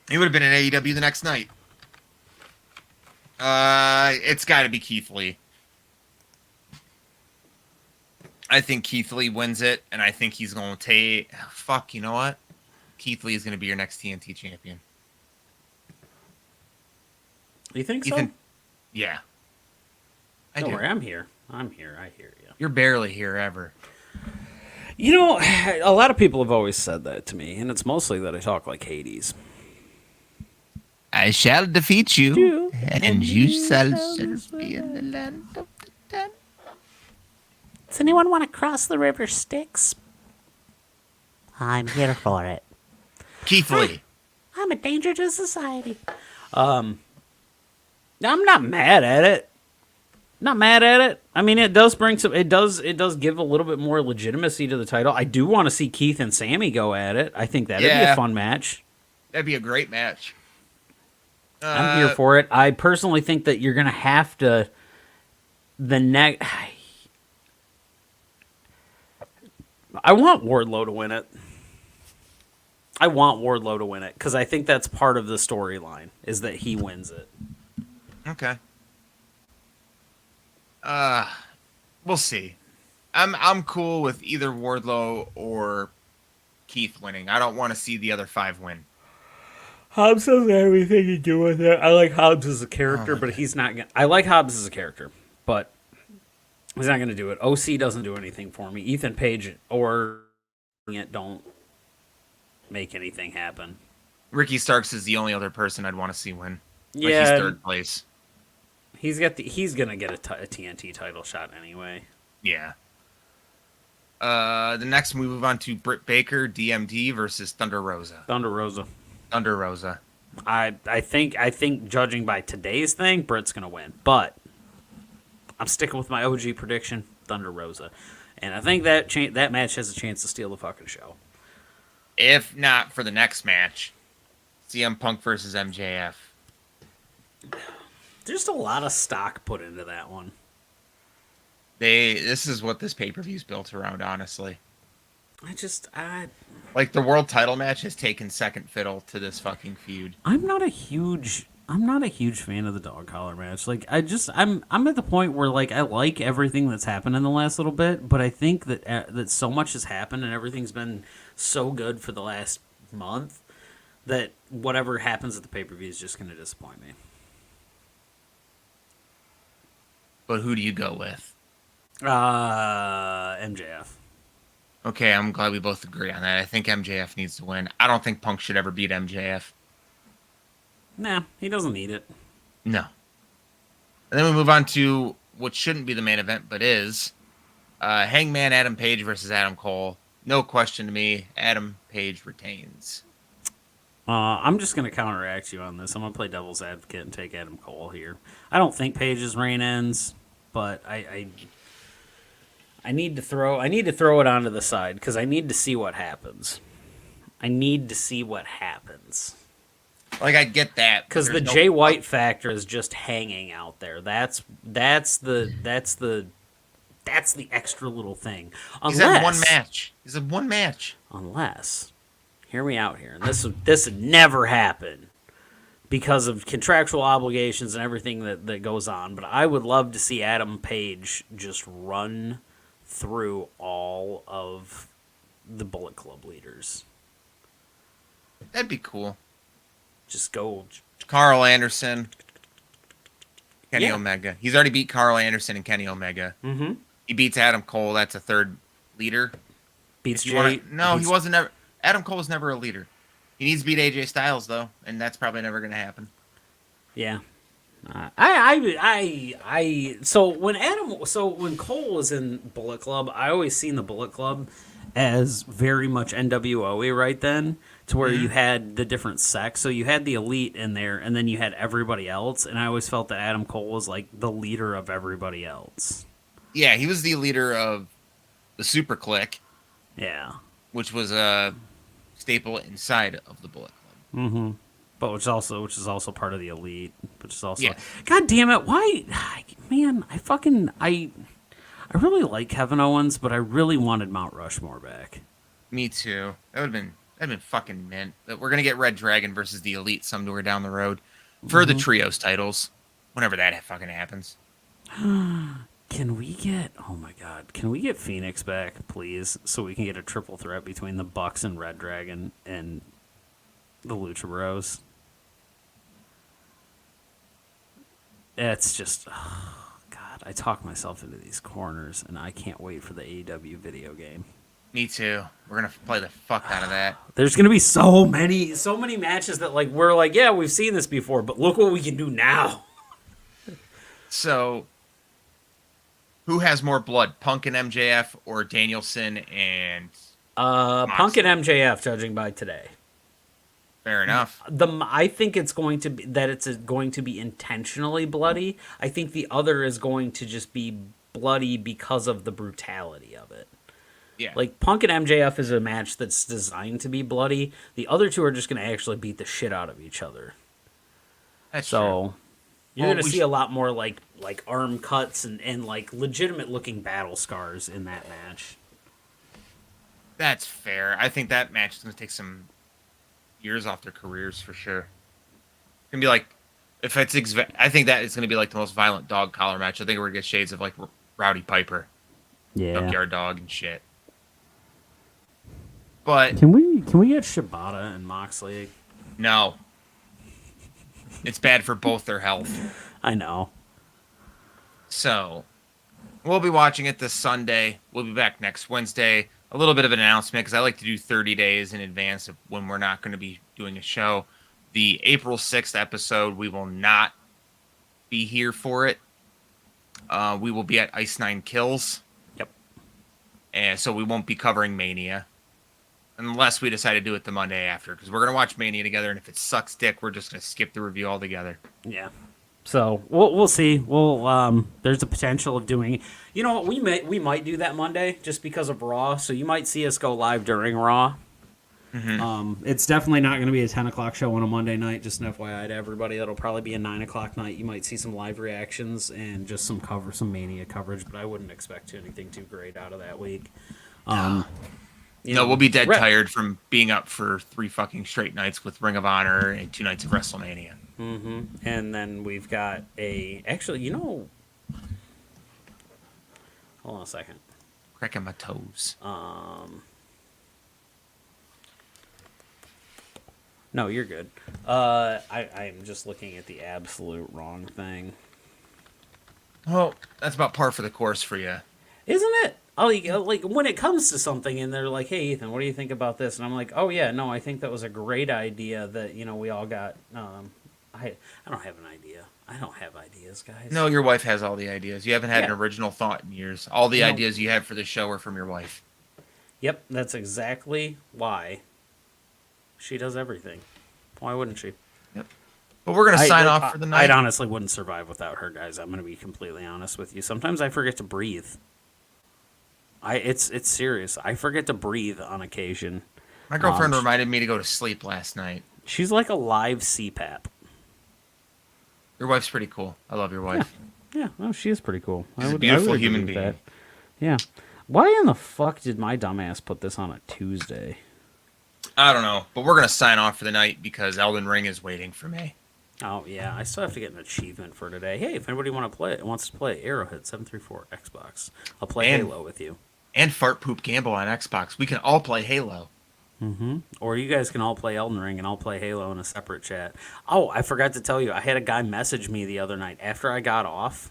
He would have been in AEW the next night. It's got to be Keith Lee. I think Keith Lee wins it, and I think he's going to take... Fuck, you know what? Keith Lee is going to be your next TNT champion. You think so? Ethan, yeah. I Don't do. worry, I'm here. I hear you. You're barely here ever. You know, a lot of people have always said that to me, and it's mostly that I talk like Hades. I shall defeat you, and you shall serve me in the land of the dead. Does anyone want to cross the river Styx? I'm here for it. Keith Lee. I'm a danger to society. I'm not mad at it. Not mad at it. I mean, it does bring some. It does give a little bit more legitimacy to the title. I do want to see Keith and Sammy go at it. I think that'd be a fun match. That'd be a great match. I'm here for it. I personally think that you're gonna have to. I want Wardlow to win it. Because I think that's part of the storyline is that he wins it. Okay. We'll see. I'm cool with either Wardlow or Keith winning. I don't want to see the other 5 win. Hobbs doesn't have anything to do with it. I like Hobbs as a character, but he's not gonna. I like Hobbs as a character, but he's not gonna do it. OC doesn't do anything for me. Ethan Page or it don't make anything happen. Ricky Starks is the only other person I'd want to see win. Like, Yeah, he's 3rd place. He's gonna get a TNT title shot anyway. Yeah. The next we move on to Britt Baker, DMD versus Thunder Rosa. Thunder Rosa. I think judging by today's thing, Britt's gonna win, but I'm sticking with my OG prediction, Thunder Rosa, and I think that that match has a chance to steal the fucking show. If not for the next match, CM Punk versus MJF. There's a lot of stock put into that one. This is what this pay-per-view is built around, honestly. Like, the world title match has taken second fiddle to this fucking feud. I'm not a huge fan of the dog collar match. Like, I'm at the point where, like, I like everything that's happened in the last little bit, but I think that so much has happened and everything's been so good for the last month that whatever happens at the pay-per-view is just going to disappoint me. But who do you go with? MJF. Okay, I'm glad we both agree on that. I think MJF needs to win. I don't think Punk should ever beat MJF. Nah, he doesn't need it. No. And then we move on to what shouldn't be the main event, but is Hangman Adam Page versus Adam Cole. No question to me, Adam Page retains. I'm just going to counteract you on this. I'm going to play devil's advocate and take Adam Cole here. I don't think Page's reign ends, but I need to throw it onto the side because I need to see what happens. Like, I get that because the Jay White factor is just hanging out there. That's the extra little thing. He's had one match. Unless, hear me out here, and this would never happen because of contractual obligations and everything that goes on. But I would love to see Adam Page just run through all of the Bullet Club leaders. That'd be cool. Just go. Carl Anderson, Kenny Omega. He's already beat Carl Anderson and Kenny Omega. Mm-hmm. He beats Adam Cole. That's a 3rd leader. Beats Jay. He wasn't ever. Adam Cole was never a leader. He needs to beat AJ Styles though, and that's probably never going to happen. Yeah. So when Cole was in Bullet Club, I always seen the Bullet Club as very much NWO right then, to where you had the different sects. So you had the Elite in there, and then you had everybody else. And I always felt that Adam Cole was like the leader of everybody else. Yeah, he was the leader of the Super Clique. Yeah, which was a staple inside of the Bullet Club. Mm-hmm. But which is also part of the Elite. Which is also, God damn it! Why, man? I really like Kevin Owens, but I really wanted Mount Rushmore back. Me too. That'd been fucking mint. But we're gonna get Red Dragon versus the Elite somewhere down the road for the trios titles, whenever that fucking happens. Can we get Phoenix back, please, so we can get a triple threat between the Bucks and Red Dragon and the Lucha Bros? it's just, oh, God, I talk myself into these corners, and I can't wait for the AEW video game. Me too. We're gonna play the fuck out of that. There's gonna be so many matches that like we're like, yeah, we've seen this before, but look what we can do now. So, who has more blood, Punk and MJF or Danielson and Punk and MJF, judging by today. Fair enough. I think it's going to be intentionally bloody. I think the other is going to just be bloody because of the brutality of it. Yeah. Like, Punk and MJF is a match that's designed to be bloody. The other two are just going to actually beat the shit out of each other. That's so true. you're Well, going to see a lot more like arm cuts and like legitimate looking battle scars in that match. That's fair. I think that match is going to take some years off their careers for sure. It's going to be like, if it's, I think that it's going to be like the most violent dog collar match. I think we're going to get shades of like Rowdy Piper. Yeah. Junkyard Dog and shit. But Can we get Shibata and Moxley? no. It's bad for both their health. I know. So, we'll be watching it this Sunday. We'll be back next Wednesday. A little bit of an announcement because I like to do 30 days in advance of when we're not going to be doing a show. The April 6th episode, we will not be here for it. We will be at Ice 9 Kills. Yep. And so we won't be covering Mania. Unless we decide to do it the Monday after. Because we're going to watch Mania together. And if it sucks dick, we're just going to skip the review altogether. Yeah. So we'll see. There's the potential of doing. You know what? We might do that Monday just because of Raw. So you might see us go live during Raw. Mm-hmm. It's definitely not going to be a 10 o'clock show on a Monday night. Just an FYI to everybody. That'll probably be a 9 o'clock night. You might see some live reactions and just some Mania coverage. But I wouldn't expect anything too great out of that week. We'll be dead tired from being up for 3 fucking straight nights with Ring of Honor and 2 nights of WrestleMania. Mm-hmm. And then we've got hold on a second. Cracking my toes. No, you're good. I'm just looking at the absolute wrong thing. Well, that's about par for the course for you. Isn't it? Like when it comes to something and they're like, hey, Ethan, what do you think about this? And I'm like, oh, yeah, no, I think that was a great idea that, we all got. I don't have an idea. I don't have ideas, guys. No, your wife has all the ideas. You haven't had an original thought in years. All the ideas you have for the show are from your wife. Yep, that's exactly why she does everything. Why wouldn't she? Yep. But we're going to sign off for the night. I honestly wouldn't survive without her, guys. I'm going to be completely honest with you. Sometimes I forget to breathe. It's serious. I forget to breathe on occasion. My girlfriend reminded me to go to sleep last night. She's like a live CPAP. Your wife's pretty cool. I love your wife. Yeah, no, she is pretty cool. She's a beautiful human being. That. Yeah. Why in the fuck did my dumbass put this on a Tuesday? I don't know, but we're going to sign off for the night because Elden Ring is waiting for me. Oh, yeah, I still have to get an achievement for today. Hey, if anybody wants to play Arrowhead 734 Xbox, I'll play Halo with you. And Fart Poop Gamble on Xbox. We can all play Halo. Mm-hmm. Or you guys can all play Elden Ring and I'll play Halo in a separate chat. Oh, I forgot to tell you, I had a guy message me the other night after I got off.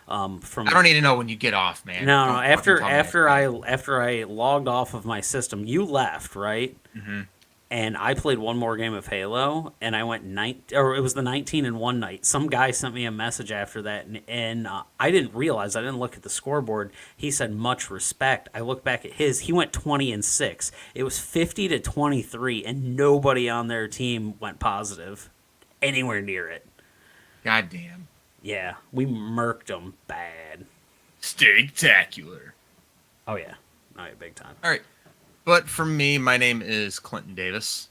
I don't need to know when you get off, man. No, after I logged off of my system, you left, right? Mm-hmm. And I played one more game of Halo, and I went it was the 19-1 night. Some guy sent me a message after that, and I didn't realize. I didn't look at the scoreboard. He said, "Much respect." I looked back at his. He went 20-6. It was 50-23, and nobody on their team went positive, anywhere near it. Goddamn. Yeah, we murked them bad. Steak-tacular. Oh yeah, big time. All right. But for me, my name is Clinton Davis.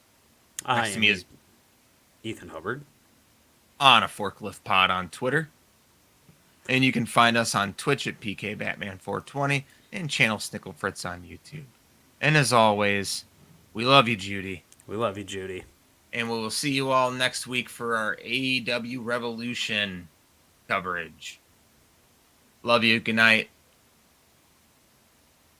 Next to me is Ethan Hubbard. On a Forklift Pod on Twitter. And you can find us on Twitch at PKBatman420 and channel Snickle Fritz on YouTube. And as always, we love you, Judy. We love you, Judy. And we will see you all next week for our AEW Revolution coverage. Love you. Good night.